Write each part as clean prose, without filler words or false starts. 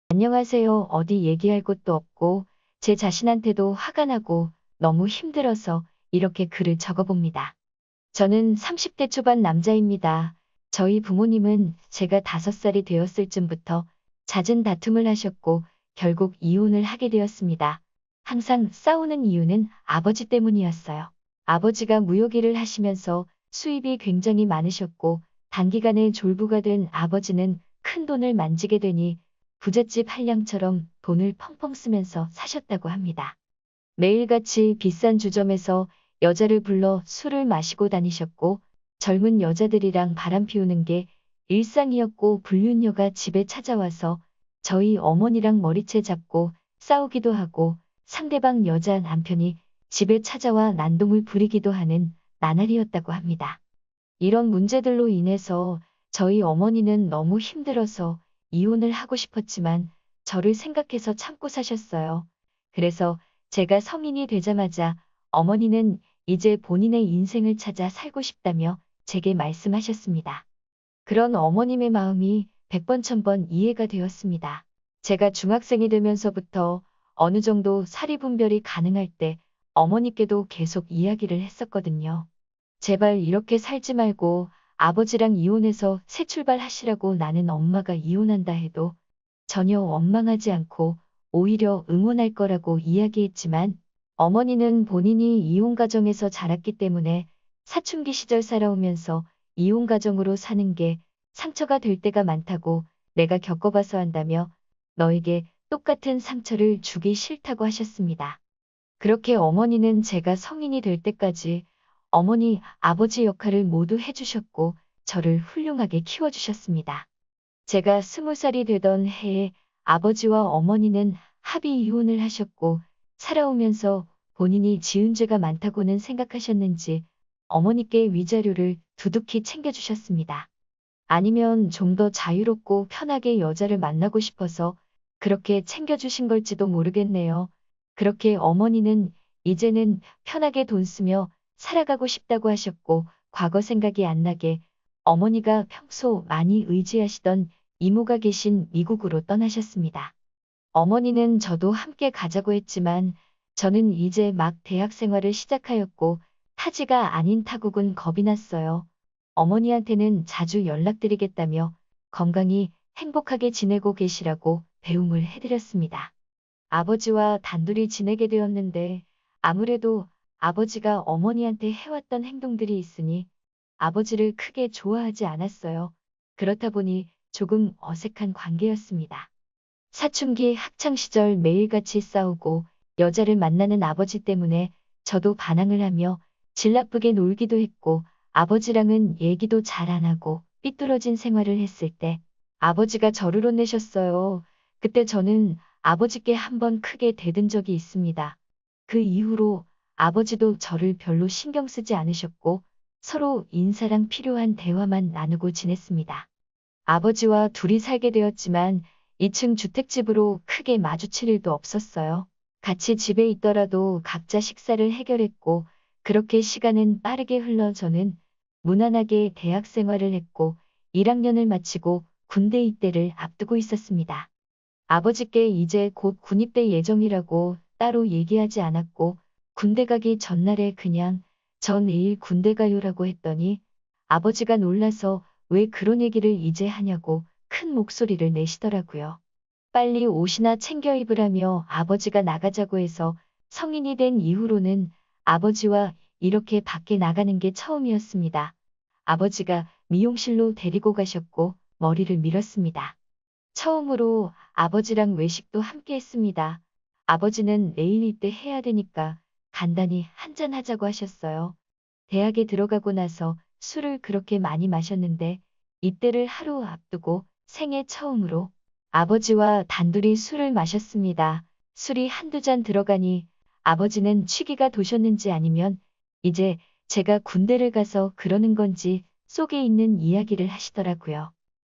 안녕하세요. 어디 얘기할 곳도 없고 제 자신한테도 화가 나고 너무 힘들어서 이렇게 글을 적어봅니다. 저는 30대 초반 남자입니다. 저희 부모님은 제가 5살이 되었을 쯤부터 잦은 다툼을 하셨고 결국 이혼을 하게 되었습니다. 항상 싸우는 이유는 아버지 때문이었어요. 아버지가 무역일을 하시면서 수입이 굉장히 많으셨고 단기간에 졸부가 된 아버지는 큰 돈을 만지게 되니 부잣집 한량처럼 돈을 펑펑 쓰면서 사셨다고 합니다. 매일같이 비싼 주점에서 여자를 불러 술을 마시고 다니셨고 젊은 여자들이랑 바람 피우는 게 일상이었고 불륜녀가 집에 찾아와서 저희 어머니랑 머리채 잡고 싸우기도 하고 상대방 여자 남편이 집에 찾아와 난동을 부리기도 하는 나날이었다고 합니다. 이런 문제들로 인해서 저희 어머니는 너무 힘들어서 이혼을 하고 싶었지만 저를 생각해서 참고 사셨어요. 그래서 제가 성인이 되자마자 어머니는 이제 본인의 인생을 찾아 살고 싶다며 제게 말씀하셨습니다. 그런 어머님의 마음이 100번 1000번 이해가 되었습니다. 제가 중학생이 되면서부터 어느 정도 사리분별이 가능할 때 어머니께도 계속 이야기를 했었거든요. 제발 이렇게 살지 말고 아버지랑 이혼해서 새 출발하시라고. 나는 엄마가 이혼한다 해도 전혀 원망하지 않고 오히려 응원할 거라고 이야기했지만 어머니는 본인이 이혼 가정에서 자랐기 때문에 사춘기 시절 살아오면서 이혼 가정으로 사는 게 상처가 될 때가 많다고 내가 겪어봐서 한다며 너에게 똑같은 상처를 주기 싫다고 하셨습니다. 그렇게 어머니는 제가 성인이 될 때까지 어머니, 아버지 역할을 모두 해주셨고 저를 훌륭하게 키워주셨습니다. 제가 20살이 되던 해에 아버지와 어머니는 합의 이혼을 하셨고 살아오면서 본인이 지은 죄가 많다고는 생각하셨는지 어머니께 위자료를 두둑히 챙겨주셨습니다. 아니면 좀 더 자유롭고 편하게 여자를 만나고 싶어서 그렇게 챙겨주신 걸지도 모르겠네요. 그렇게 어머니는 이제는 편하게 돈 쓰며 살아가고 싶다고 하셨고 과거 생각이 안 나게 어머니가 평소 많이 의지하시던 이모가 계신 미국으로 떠나셨습니다. 어머니는 저도 함께 가자고 했지만 저는 이제 막 대학 생활을 시작하였고 타지가 아닌 타국은 겁이 났어요. 어머니한테는 자주 연락드리겠다며 건강히 행복하게 지내고 계시라고 배웅을 해드렸습니다. 아버지와 단둘이 지내게 되었는데 아무래도 아버지가 어머니한테 해왔던 행동들이 있으니 아버지를 크게 좋아하지 않았어요. 그렇다 보니 조금 어색한 관계였습니다. 사춘기 학창시절 매일같이 싸우고 여자를 만나는 아버지 때문에 저도 반항을 하며 질 나쁘게 놀기도 했고 아버지랑은 얘기도 잘 안 하고 삐뚤어진 생활을 했을 때 아버지가 저를 혼내셨어요. 그때 저는 아버지께 한번 크게 대든 적이 있습니다. 그 이후로 아버지도 저를 별로 신경 쓰지 않으셨고 서로 인사랑 필요한 대화만 나누고 지냈습니다. 아버지와 둘이 살게 되었지만 2층 주택집으로 크게 마주칠 일도 없었어요. 같이 집에 있더라도 각자 식사를 해결했고 그렇게 시간은 빠르게 흘러 저는 무난하게 대학 생활을 했고 1학년을 마치고 군대 입대를 앞두고 있었습니다. 아버지께 이제 곧 군입대 예정이라고 따로 얘기하지 않았고 군대 가기 전날에 그냥 저 내일 군대 가요라고 했더니 아버지가 놀라서 왜 그런 얘기를 이제 하냐고 큰 목소리를 내시더라고요. 빨리 옷이나 챙겨 입으라며 아버지가 나가자고 해서 성인이 된 이후로는 아버지와 이렇게 밖에 나가는 게 처음이었습니다. 아버지가 미용실로 데리고 가셨고 머리를 밀었습니다. 처음으로 아버지랑 외식도 함께 했습니다. 아버지는 내일 입대 해야 되니까 간단히 한잔 하자고 하셨어요. 대학에 들어가고 나서 술을 그렇게 많이 마셨는데 입대를 하루 앞두고 생애 처음으로 아버지와 단둘이 술을 마셨습니다. 술이 한두 잔 들어가니 아버지는 취기가 도셨는지 아니면 이제 제가 군대를 가서 그러는 건지 속에 있는 이야기를 하시더라고요.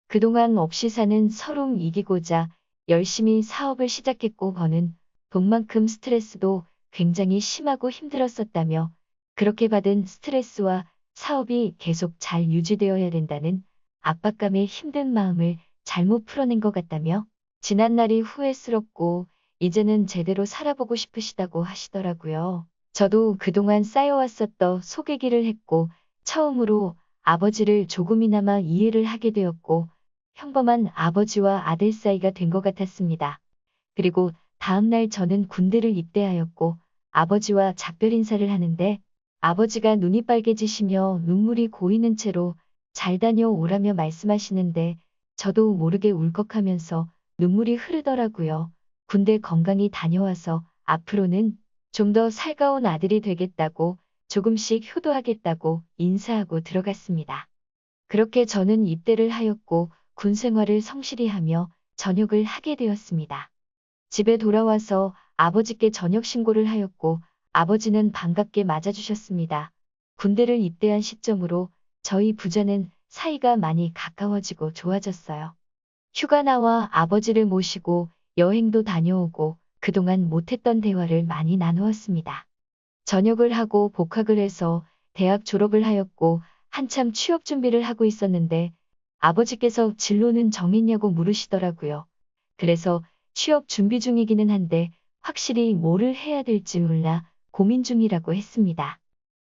그동안 없이 사는 서름 이기고자 열심히 사업을 시작했고 버는 돈만큼 스트레스도 굉장히 심하고 힘들었었다며 그렇게 받은 스트레스와 사업이 계속 잘 유지되어야 된다는 압박감에 힘든 마음을 잘못 풀어낸 것 같다며 지난 날이 후회스럽고 이제는 제대로 살아보고 싶으시다고 하시더라고요. 저도 그동안 쌓여왔었던 속얘기를 했고 처음으로 아버지를 조금이나마 이해를 하게 되었고 평범한 아버지와 아들 사이가 된 것 같았습니다. 그리고 다음날 저는 군대를 입대하였고 아버지와 작별 인사를 하는데 아버지가 눈이 빨개지시며 눈물이 고이는 채로 잘 다녀오라며 말씀하시는데 저도 모르게 울컥하면서 눈물이 흐르더라고요. 군대 건강히 다녀와서 앞으로는 좀 더 살가운 아들이 되겠다고 조금씩 효도하겠다고 인사하고 들어갔습니다. 그렇게 저는 입대를 하였고 군 생활을 성실히 하며 전역을 하게 되었습니다. 집에 돌아와서 아버지께 전역 신고를 하였고 아버지는 반갑게 맞아주셨습니다. 군대를 입대한 시점으로 저희 부자는 사이가 많이 가까워지고 좋아졌어요. 휴가 나와 아버지를 모시고 여행도 다녀오고 그동안 못했던 대화를 많이 나누었습니다. 전역을 하고 복학을 해서 대학 졸업을 하였고 한참 취업 준비를 하고 있었는데 아버지께서 진로는 정했냐고 물으시더라고요. 그래서 취업 준비 중이기는 한데 확실히 뭐를 해야 될지 몰라 고민 중이라고 했습니다.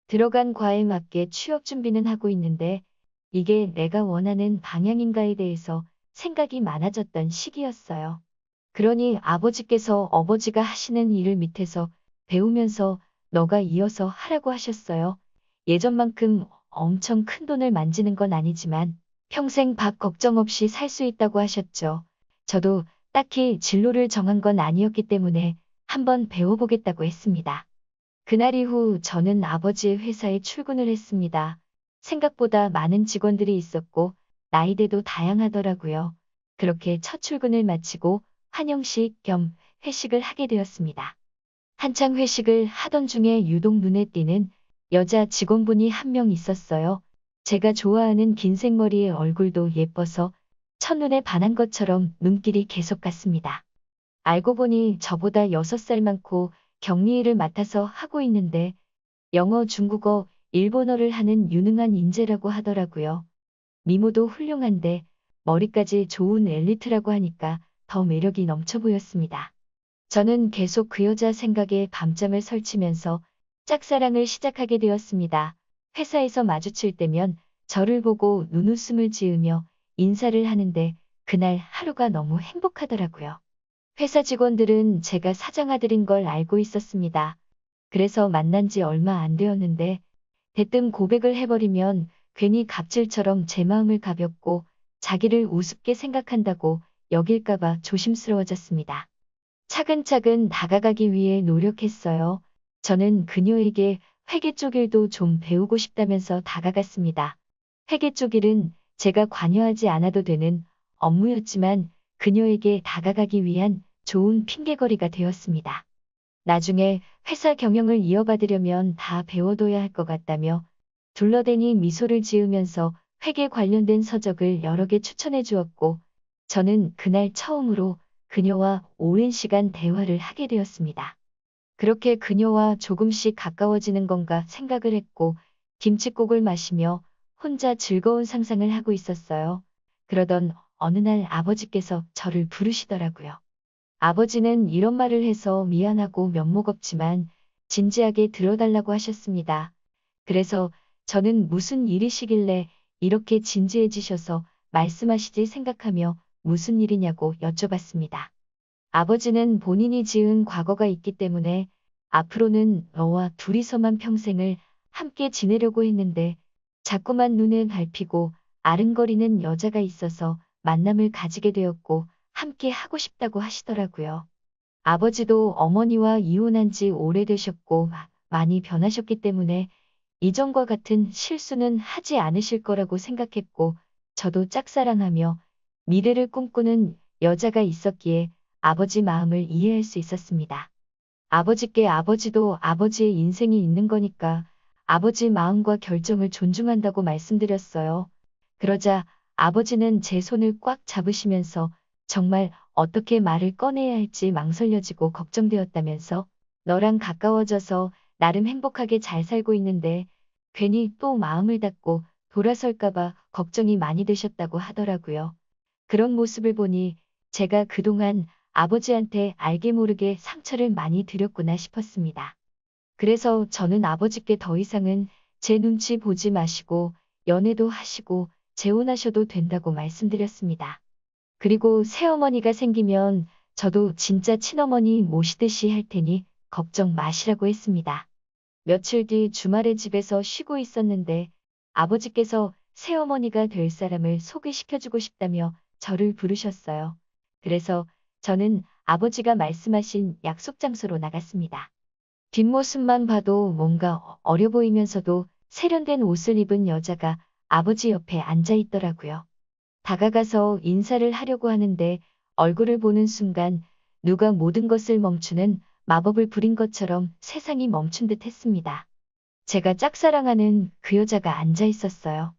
들어간 과에 맞게 취업 준비는 하고 있는데 이게 내가 원하는 방향인가에 대해서 생각이 많아졌던 시기였어요. 그러니 아버지께서 어버지가 하시는 일을 밑에서 배우면서 너가 이어서 하라고 하셨어요. 예전만큼 엄청 큰 돈을 만지는 건 아니지만 평생 밥 걱정 없이 살 수 있다고 하셨죠. 저도 딱히 진로를 정한 건 아니었기 때문에 한번 배워보겠다고 했습니다. 그날 이후 저는 아버지의 회사에 출근을 했습니다. 생각보다 많은 직원들이 있었고 나이대도 다양하더라고요. 그렇게 첫 출근을 마치고 환영식 겸 회식을 하게 되었습니다. 한창 회식을 하던 중에 유독 눈에 띄는 여자 직원분이 한 명 있었어요. 제가 좋아하는 긴 생머리에 얼굴도 예뻐서 첫눈에 반한 것처럼 눈길이 계속 갔습니다. 알고 보니 저보다 6살 많고 격리 일을 맡아서 하고 있는데 영어, 중국어, 일본어를 하는 유능한 인재라고 하더라고요. 미모도 훌륭한데 머리까지 좋은 엘리트라고 하니까 더 매력이 넘쳐 보였습니다. 저는 계속 그 여자 생각에 밤잠을 설치면서 짝사랑을 시작하게 되었습니다. 회사에서 마주칠 때면 저를 보고 눈웃음을 지으며 인사를 하는데 그날 하루가 너무 행복하더라고요. 회사 직원들은 제가 사장 아들인 걸 알고 있었습니다. 그래서 만난 지 얼마 안 되었는데 대뜸 고백을 해버리면 괜히 갑질처럼 제 마음을 가볍고 자기를 우습게 생각한다고 여길까봐 조심스러워졌습니다. 차근차근 다가가기 위해 노력했어요. 저는 그녀에게 회계 쪽 일도 좀 배우고 싶다면서 다가갔습니다. 회계 쪽 일은 제가 관여하지 않아도 되는 업무였지만 그녀에게 다가가기 위한 좋은 핑계거리가 되었습니다. 나중에 회사 경영을 이어받으려면 다 배워둬야 할 것 같다며 둘러대니 미소를 지으면서 회계 관련된 서적을 여러 개 추천해 주었고 저는 그날 처음으로 그녀와 오랜 시간 대화를 하게 되었습니다. 그렇게 그녀와 조금씩 가까워지는 건가 생각을 했고 김칫국을 마시며 혼자 즐거운 상상을 하고 있었어요. 그러던 어느 날 아버지께서 저를 부르시더라고요. 아버지는 이런 말을 해서 미안하고 면목 없지만 진지하게 들어달라고 하셨습니다. 그래서 저는 무슨 일이시길래 이렇게 진지해지셔서 말씀하시지 생각하며 무슨 일이냐고 여쭤봤습니다. 아버지는 본인이 지은 과거가 있기 때문에 앞으로는 너와 둘이서만 평생을 함께 지내려고 했는데 자꾸만 눈에 밟히고 아른거리는 여자가 있어서 만남을 가지게 되었고 함께 하고 싶다고 하시더라고요. 아버지도 어머니와 이혼한 지 오래되셨고 많이 변하셨기 때문에 이전과 같은 실수는 하지 않으실 거라고 생각했고 저도 짝사랑하며 미래를 꿈꾸는 여자가 있었기에 아버지 마음을 이해할 수 있었습니다. 아버지께 아버지도 아버지의 인생이 있는 거니까 아버지 마음과 결정을 존중한다고 말씀드렸어요. 그러자 아버지는 제 손을 꽉 잡으시면서 정말 어떻게 말을 꺼내야 할지 망설여지고 걱정되었다면서 너랑 가까워져서 나름 행복하게 잘 살고 있는데 괜히 또 마음을 닫고 돌아설까봐 걱정이 많이 되셨다고 하더라고요. 그런 모습을 보니 제가 그동안 아버지한테 알게 모르게 상처를 많이 드렸구나 싶었습니다. 그래서 저는 아버지께 더 이상은 제 눈치 보지 마시고 연애도 하시고 재혼하셔도 된다고 말씀드렸습니다. 그리고 새어머니가 생기면 저도 진짜 친어머니 모시듯이 할 테니 걱정 마시라고 했습니다. 며칠 뒤 주말에 집에서 쉬고 있었는데 아버지께서 새어머니가 될 사람을 소개시켜주고 싶다며 저를 부르셨어요. 그래서 저는 아버지가 말씀하신 약속 장소로 나갔습니다. 뒷모습만 봐도 뭔가 어려 보이면서도 세련된 옷을 입은 여자가 아버지 옆에 앉아 있더라고요. 다가가서 인사를 하려고 하는데 얼굴을 보는 순간 누가 모든 것을 멈추는 마법을 부린 것처럼 세상이 멈춘 듯 했습니다. 제가 짝사랑하는 그 여자가 앉아 있었어요.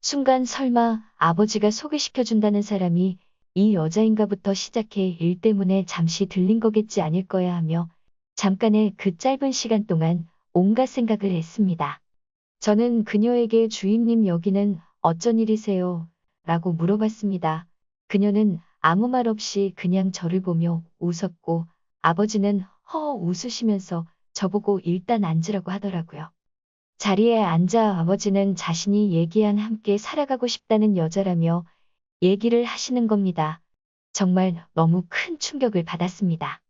순간 설마 아버지가 소개시켜준다는 사람이 이 여자인가부터 시작해 일 때문에 잠시 들린 거겠지 아닐 거야 하며 잠깐의 그 짧은 시간 동안 온갖 생각을 했습니다. 저는 그녀에게 주임님 여기는 어쩐 일이세요? 라고 물어봤습니다. 그녀는 아무 말 없이 그냥 저를 보며 웃었고 아버지는 허허 웃으시면서 저보고 일단 앉으라고 하더라고요. 자리에 앉아 아버지는 자신이 얘기한 함께 살아가고 싶다는 여자라며 얘기를 하시는 겁니다. 정말 너무 큰 충격을 받았습니다.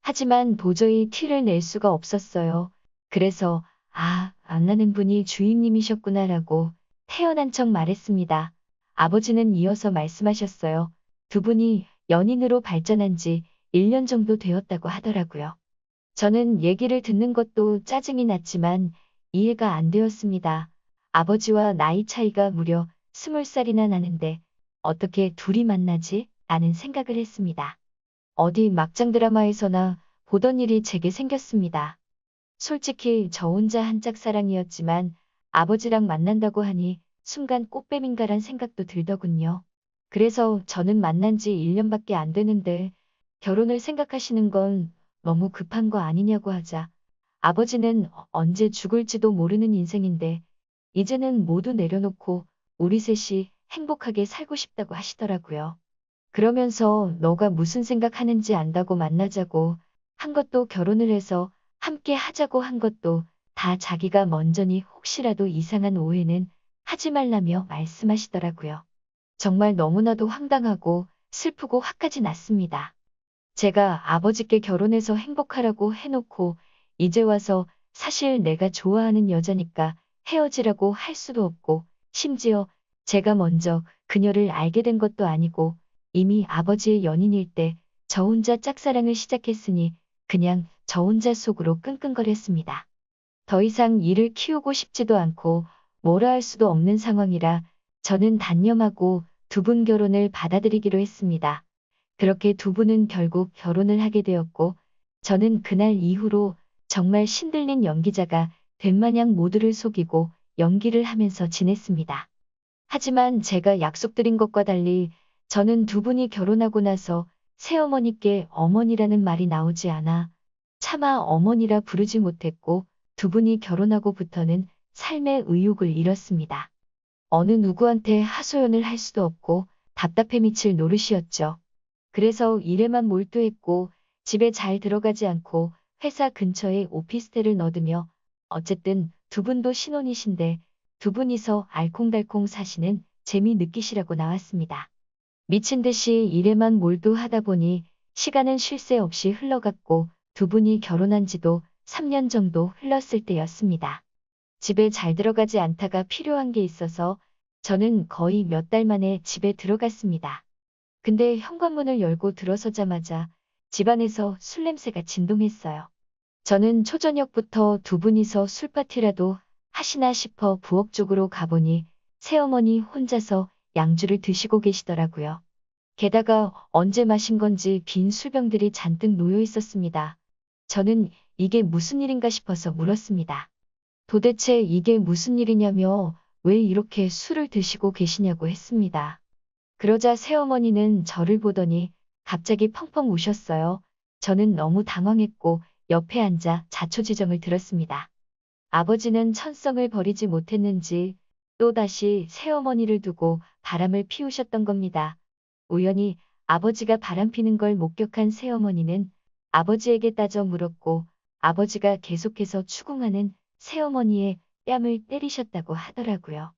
하지만 도저히 티를 낼 수가 없었어요. 그래서 안 나는 분이 주임님이셨구나라고 태연한 척 말했습니다. 아버지는 이어서 말씀하셨어요. 두 분이 연인으로 발전한 지 1년 정도 되었다고 하더라고요. 저는 얘기를 듣는 것도 짜증이 났지만 이해가 안 되었습니다. 아버지와 나이 차이가 무려 20살이나 나는데 어떻게 둘이 만나지? 라는 생각을 했습니다. 어디 막장 드라마에서나 보던 일이 제게 생겼습니다. 솔직히 저 혼자 한 짝사랑이었지만 아버지랑 만난다고 하니 순간 꽃뱀인가란 생각도 들더군요. 그래서 저는 만난 지 1년밖에 안 되는데 결혼을 생각하시는 건 너무 급한 거 아니냐고 하자 아버지는 언제 죽을지도 모르는 인생인데 이제는 모두 내려놓고 우리 셋이 행복하게 살고 싶다고 하시더라고요. 그러면서 너가 무슨 생각하는지 안다고 만나자고 한 것도 결혼을 해서 함께 하자고 한 것도 다 자기가 먼저니 혹시라도 이상한 오해는 하지 말라며 말씀하시더라고요. 정말 너무나도 황당하고 슬프고 화까지 났습니다. 제가 아버지께 결혼해서 행복하라고 해놓고 이제 와서 사실 내가 좋아하는 여자니까 헤어지라고 할 수도 없고 심지어 제가 먼저 그녀를 알게 된 것도 아니고 이미 아버지의 연인일 때 저 혼자 짝사랑을 시작했으니 그냥 저 혼자 속으로 끙끙거렸습니다. 더 이상 일을 키우고 싶지도 않고 뭐라 할 수도 없는 상황이라 저는 단념하고 두 분 결혼을 받아들이기로 했습니다. 그렇게 두 분은 결국 결혼을 하게 되었고 저는 그날 이후로 정말 신들린 연기자가 된 마냥 모두를 속이고 연기를 하면서 지냈습니다. 하지만 제가 약속드린 것과 달리 저는 두 분이 결혼하고 나서 새어머니께 어머니라는 말이 나오지 않아 차마 어머니라 부르지 못했고 두 분이 결혼하고부터는 삶의 의욕을 잃었습니다. 어느 누구한테 하소연을 할 수도 없고 답답해 미칠 노릇이었죠. 그래서 일에만 몰두했고 집에 잘 들어가지 않고 회사 근처에 오피스텔을 넣으며 어쨌든 두 분도 신혼이신데 두 분이서 알콩달콩 사시는 재미 느끼시라고 나왔습니다. 미친 듯이 일에만 몰두하다 보니 시간은 쉴 새 없이 흘러갔고 두 분이 결혼한 지도 3년 정도 흘렀을 때였습니다. 집에 잘 들어가지 않다가 필요한 게 있어서 저는 거의 몇 달 만에 집에 들어갔습니다. 근데 현관문을 열고 들어서자마자 집안에서 술 냄새가 진동했어요. 저는 초저녁부터 두 분이서 술파티라도 하시나 싶어 부엌 쪽으로 가보니 새어머니 혼자서 양주를 드시고 계시더라고요. 게다가 언제 마신 건지 빈 술병들이 잔뜩 놓여 있었습니다. 저는 이게 무슨 일인가 싶어서 물었습니다. 도대체 이게 무슨 일이냐며 왜 이렇게 술을 드시고 계시냐고 했습니다. 그러자 새어머니는 저를 보더니 갑자기 펑펑 우셨어요. 저는 너무 당황했고 옆에 앉아 자초지정을 들었습니다. 아버지는 천성을 버리지 못했는지 또다시 새어머니를 두고 바람을 피우셨던 겁니다. 우연히 아버지가 바람피는 걸 목격한 새어머니는 아버지에게 따져 물었고 아버지가 계속해서 추궁하는 새어머니의 뺨을 때리셨다고 하더라고요.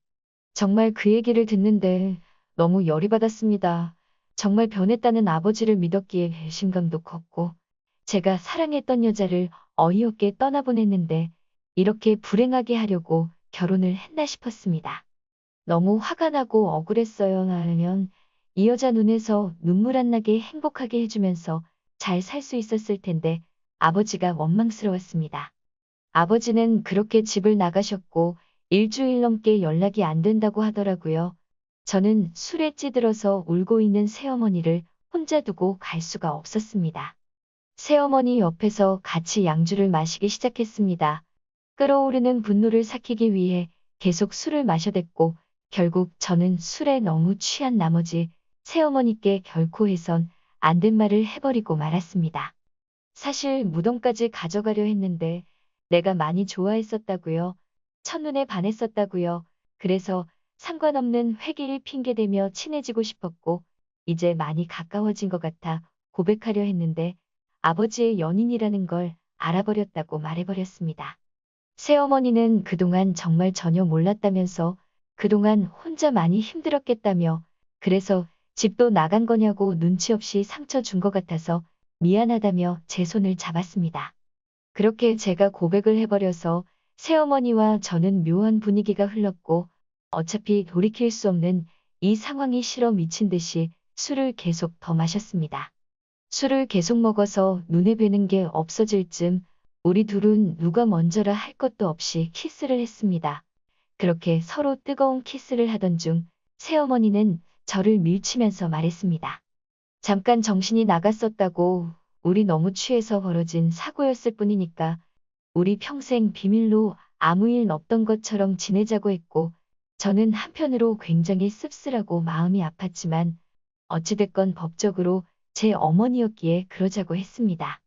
정말 그 얘기를 듣는데 너무 열이 받았습니다. 정말 변했다는 아버지를 믿었기에 배신감도 컸고 제가 사랑했던 여자를 어이없게 떠나보냈는데 이렇게 불행하게 하려고 결혼을 했나 싶었습니다. 너무 화가 나고 억울했어요. 나면 이 여자 눈에서 눈물 안 나게 행복하게 해주면서 잘 살 수 있었을 텐데 아버지가 원망스러웠습니다. 아버지는 그렇게 집을 나가셨고 일주일 넘게 연락이 안 된다고 하더라고요. 저는 술에 찌들어서 울고 있는 새어머니를 혼자 두고 갈 수가 없었습니다. 새어머니 옆에서 같이 양주를 마시기 시작했습니다. 끓어오르는 분노를 삭히기 위해 계속 술을 마셔댔고 결국 저는 술에 너무 취한 나머지 새어머니께 결코 해선 안 된 말을 해버리고 말았습니다. 사실 무덤까지 가져가려 했는데 내가 많이 좋아했었다고요. 첫눈에 반했었다고요. 그래서 상관없는 회기를 핑계대며 친해지고 싶었고 이제 많이 가까워진 것 같아 고백하려 했는데 아버지의 연인이라는 걸 알아버렸다고 말해버렸습니다. 새어머니는 그동안 정말 전혀 몰랐다면서 그동안 혼자 많이 힘들었겠다며 그래서 집도 나간 거냐고 눈치 없이 상처 준 것 같아서 미안하다며 제 손을 잡았습니다. 그렇게 제가 고백을 해버려서 새어머니와 저는 묘한 분위기가 흘렀고 어차피 돌이킬 수 없는 이 상황이 싫어 미친 듯이 술을 계속 더 마셨습니다. 술을 계속 먹어서 눈에 뵈는 게 없어질 쯤 우리 둘은 누가 먼저라 할 것도 없이 키스를 했습니다. 그렇게 서로 뜨거운 키스를 하던 중 새어머니는 저를 밀치면서 말했습니다. 잠깐 정신이 나갔었다고 우리 너무 취해서 벌어진 사고였을 뿐이니까 우리 평생 비밀로 아무 일 없던 것처럼 지내자고 했고 저는 한편으로 굉장히 씁쓸하고 마음이 아팠지만 어찌됐건 법적으로 제 어머니였기에 그러자고 했습니다.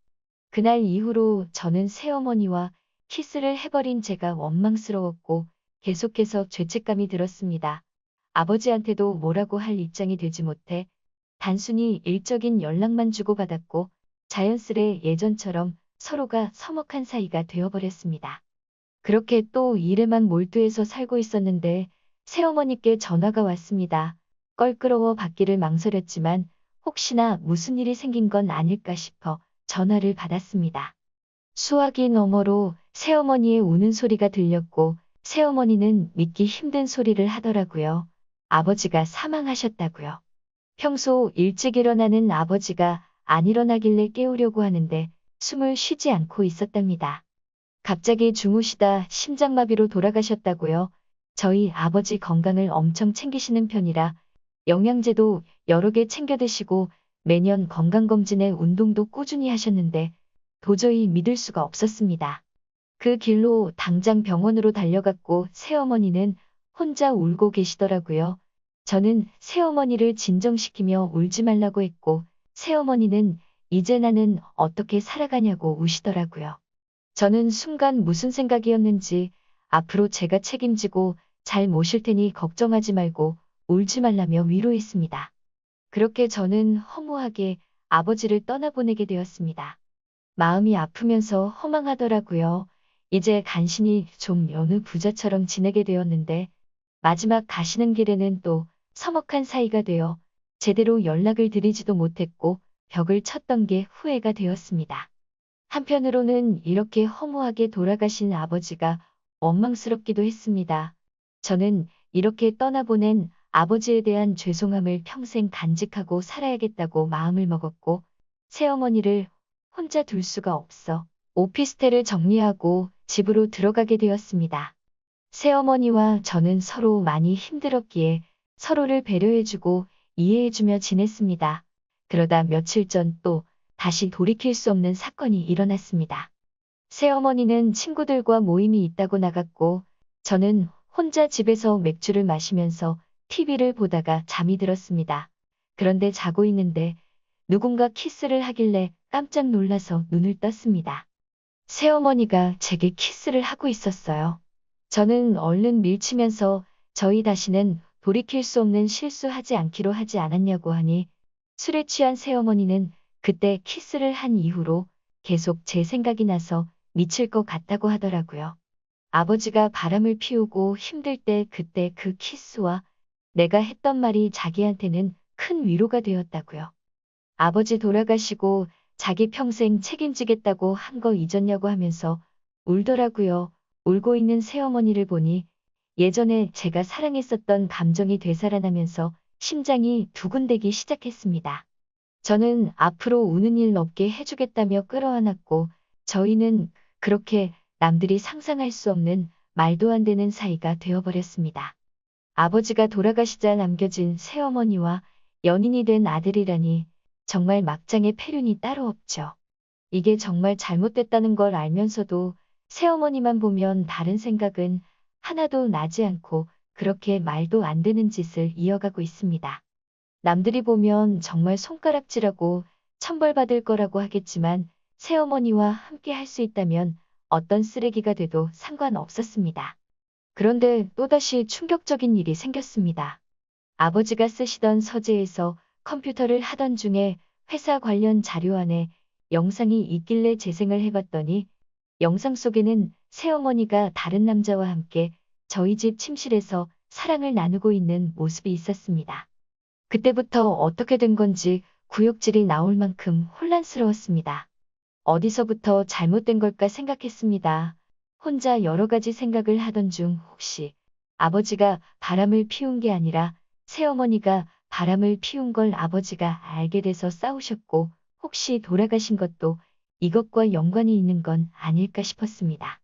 그날 이후로 저는 새어머니와 키스를 해버린 제가 원망스러웠고 계속해서 죄책감이 들었습니다. 아버지한테도 뭐라고 할 입장이 되지 못해 단순히 일적인 연락만 주고받았고 자연스레 예전처럼 서로가 서먹한 사이가 되어버렸습니다. 그렇게 또 일에만 몰두해서 살고 있었는데 새어머니께 전화가 왔습니다. 껄끄러워 받기를 망설였지만 혹시나 무슨 일이 생긴 건 아닐까 싶어 전화를 받았습니다. 수화기 너머로 새어머니의 우는 소리가 들렸고 새어머니는 믿기 힘든 소리를 하더라고요. 아버지가 사망하셨다고요. 평소 일찍 일어나는 아버지가 안 일어나길래 깨우려고 하는데 숨을 쉬지 않고 있었답니다. 갑자기 주무시다 심장마비로 돌아가셨다고요. 저희 아버지 건강을 엄청 챙기시는 편이라 영양제도 여러 개 챙겨 드시고 매년 건강검진에 운동도 꾸준히 하셨는데 도저히 믿을 수가 없었습니다. 그 길로 당장 병원으로 달려갔고 새어머니는 혼자 울고 계시더라고요. 저는 새어머니를 진정시키며 울지 말라고 했고 새어머니는 이제 나는 어떻게 살아가냐고 우시더라고요. 저는 순간 무슨 생각이었는지 앞으로 제가 책임지고 잘 모실 테니 걱정하지 말고 울지 말라며 위로했습니다. 그렇게 저는 허무하게 아버지를 떠나보내게 되었습니다. 마음이 아프면서 허망하더라고요. 이제 간신히 좀 여느 부자처럼 지내게 되었는데 마지막 가시는 길에는 또 서먹한 사이가 되어 제대로 연락을 드리지도 못했고 벽을 쳤던 게 후회가 되었습니다. 한편으로는 이렇게 허무하게 돌아가신 아버지가 원망스럽기도 했습니다. 저는 이렇게 떠나보낸 아버지에 대한 죄송함을 평생 간직하고 살아야겠다고 마음을 먹었고 새어머니를 혼자 둘 수가 없어 오피스텔을 정리하고 집으로 들어가게 되었습니다. 새어머니와 저는 서로 많이 힘들었기에 서로를 배려해주고 이해해주며 지냈습니다. 그러다 며칠 전 또 다시 돌이킬 수 없는 사건이 일어났습니다. 새어머니는 친구들과 모임이 있다고 나갔고 저는 혼자 집에서 맥주를 마시면서 TV를 보다가 잠이 들었습니다. 그런데 자고 있는데 누군가 키스를 하길래 깜짝 놀라서 눈을 떴습니다. 새어머니가 제게 키스를 하고 있었어요. 저는 얼른 밀치면서 저희 다시는 돌이킬 수 없는 실수하지 않기로 하지 않았냐고 하니 술에 취한 새어머니는 그때 키스를 한 이후로 계속 제 생각이 나서 미칠 것 같다고 하더라고요. 아버지가 바람을 피우고 힘들 때 그때 그 키스와 내가 했던 말이 자기한테는 큰 위로가 되었다고요. 아버지 돌아가시고 자기 평생 책임지겠다고 한 거 잊었냐고 하면서 울더라고요. 울고 있는 새어머니를 보니 예전에 제가 사랑했었던 감정이 되살아나면서 심장이 두근대기 시작했습니다. 저는 앞으로 우는 일 없게 해주겠다며 끌어안았고 저희는 그렇게 남들이 상상할 수 없는 말도 안 되는 사이가 되어버렸습니다. 아버지가 돌아가시자 남겨진 새어머니와 연인이 된 아들이라니 정말 막장의 폐륜이 따로 없죠. 이게 정말 잘못됐다는 걸 알면서도 새어머니만 보면 다른 생각은 하나도 나지 않고 그렇게 말도 안 되는 짓을 이어가고 있습니다. 남들이 보면 정말 손가락질하고 천벌받을 거라고 하겠지만 새어머니와 함께 할 수 있다면 어떤 쓰레기가 돼도 상관없었습니다. 그런데 또다시 충격적인 일이 생겼습니다. 아버지가 쓰시던 서재에서 컴퓨터를 하던 중에 회사 관련 자료 안에 영상이 있길래 재생을 해봤더니 영상 속에는 새어머니가 다른 남자와 함께 저희 집 침실에서 사랑을 나누고 있는 모습이 있었습니다. 그때부터 어떻게 된 건지 구역질이 나올 만큼 혼란스러웠습니다. 어디서부터 잘못된 걸까 생각했습니다. 혼자 여러 가지 생각을 하던 중 혹시 아버지가 바람을 피운 게 아니라 새어머니가 바람을 피운 걸 아버지가 알게 돼서 싸우셨고 혹시 돌아가신 것도 이것과 연관이 있는 건 아닐까 싶었습니다.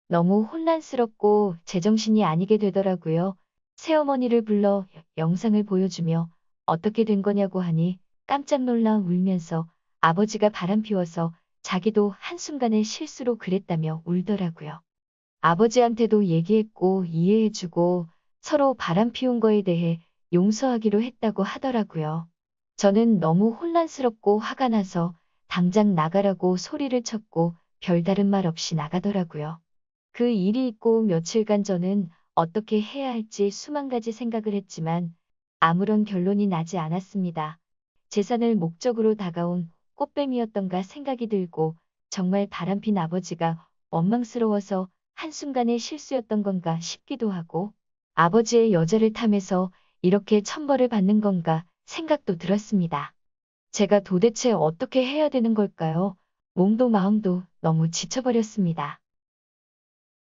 너무 혼란스럽고 제정신이 아니게 되더라고요. 새어머니를 불러 영상을 보여주며 어떻게 된 거냐고 하니 깜짝 놀라 울면서 아버지가 바람 피워서 자기도 한순간의 실수로 그랬다며 울더라고요. 아버지한테도 얘기했고 이해해주고 서로 바람 피운 거에 대해 용서하기로 했다고 하더라고요. 저는 너무 혼란스럽고 화가 나서 당장 나가라고 소리를 쳤고 별다른 말 없이 나가더라고요. 그 일이 있고 며칠간 저는 어떻게 해야 할지 수만 가지 생각을 했지만 아무런 결론이 나지 않았습니다. 재산을 목적으로 다가온 꽃뱀이었던가 생각이 들고 정말 바람핀 아버지가 원망스러워서 한순간의 실수였던 건가 싶기도 하고 아버지의 여자를 탐해서 이렇게 천벌을 받는 건가 생각도 들었습니다. 제가 도대체 어떻게 해야 되는 걸까요? 몸도 마음도 너무 지쳐버렸습니다.